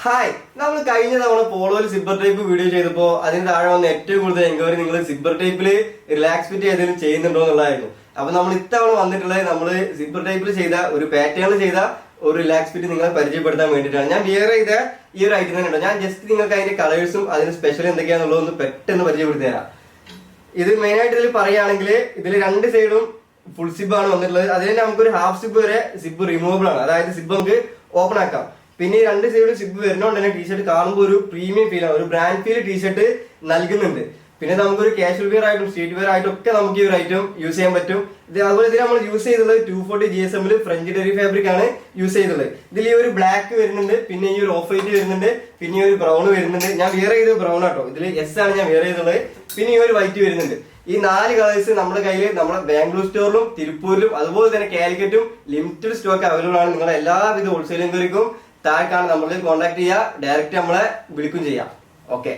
Hi, നമ്മൾ കഴിഞ്ഞ തവണ പോളോയിൽ സിബ്ബർ ടൈപ്പ് വീഡിയോ ചെയ്തപ്പോൾ അതിന് താഴെ വന്ന ഏറ്റവും കൂടുതൽ എൻക്വയറി നിങ്ങൾ സിബ്ബർ ടൈപ്പിൽ റിലാക്സ് ഫിറ്റ് ഏതെങ്കിലും ചെയ്യുന്നുണ്ടോ എന്നുള്ളതായിരുന്നു. അപ്പൊ നമ്മൾ ഇത്തവണ വന്നിട്ടുള്ളത് നമ്മൾ സിബ്ബർ ടൈപ്പിൽ ചെയ്ത ഒരു പാറ്റേൺ ചെയ്ത ഒരു റിലാക്സ് ഫിറ്റ് നിങ്ങളെ പരിചയപ്പെടുത്താൻ വേണ്ടിയിട്ടാണ്. ഞാൻ വിയർ ചെയ്ത ഈ ഒരു ഐറ്റം തന്നെ ഉണ്ടോ, ഞാൻ ജസ്റ്റ് നിങ്ങൾക്ക് അതിന്റെ കളേഴ്സും അതിന് സ്പെഷ്യൽ എന്തൊക്കെയാണെന്നുള്ളതൊന്ന് പെട്ടെന്ന് പരിചയപ്പെടുത്തി തരാം. ഇത് മെയിനായിട്ട് ഇതിൽ പറയുകയാണെങ്കിൽ ഇതിൽ രണ്ട് സൈഡും ഫുൾ സിബ് ആണ് വന്നിട്ടുള്ളത്. അതിന് നമുക്കൊരു ഹാഫ് സിബ് വരെ സിബ് റിമൂവബിൾ ആണ്, അതായത് സിബ് നമുക്ക് ഓപ്പൺ ആക്കാം. പിന്നെ ഈ രണ്ട് സൈഡും സിബ് വരുന്നതുകൊണ്ട് തന്നെ ടീഷർട്ട് കാണുമ്പോൾ ഒരു പ്രീമിയം ഫീൽ ആണ്, ഒരു ബ്രാൻഡ് ഫീൽ ടീഷർട്ട് നൽകുന്നുണ്ട്. പിന്നെ നമുക്കൊരു കാഷ്വൽ വെയർ ആയിട്ടും സ്ട്രീറ്റ് വെയർ ആയിട്ടും ഒക്കെ നമുക്ക് ഈ ഒരു ഐറ്റം യൂസ് ചെയ്യാൻ പറ്റും. അതുപോലെ ഇതിൽ നമ്മൾ യൂസ് ചെയ്തുള്ളത് 240 GSM ഫ്രഞ്ച് ടെറി ഫാബ്രിക് ആണ് യൂസ് ചെയ്തുള്ളത്. ഇതിൽ ഈ ഒരു ബ്ലാക്ക് വരുന്നുണ്ട്, പിന്നെ ഈ ഒരു ഓഫ് വൈറ്റ് വരുന്നുണ്ട്, പിന്നെ ഈ ഒരു ബ്രൗൺ വരുന്നുണ്ട്. ഞാൻ വെയർ ചെയ്ത് ബ്രൗൺ ആട്ടോ, ഇതിൽ എസ് ആണ് ഞാൻ വെയർ ചെയ്തുള്ളത്. പിന്നെ ഈ ഒരു വൈറ്റ് വരുന്നുണ്ട്. ഈ 4 കളേഴ്സ് നമ്മുടെ കയ്യിൽ നമ്മുടെ ബാംഗ്ലൂർ സ്റ്റോറിലും തിരുപ്പൂരിലും അതുപോലെ തന്നെ കാലിക്കറ്റും ലിമിറ്റഡ് സ്റ്റോക്ക് അവൈലബിൾ ആണ്. നിങ്ങളുടെ എല്ലാവിധ ഹോൾസെയിൽ എൻക്വയറിക്കും താഴെ കാണാൻ നമ്മളെ കോൺടാക്ട് ചെയ്യുക, ഡയറക്റ്റ് നമ്മളെ വിളിക്കും ചെയ്യാം. ഓക്കെ.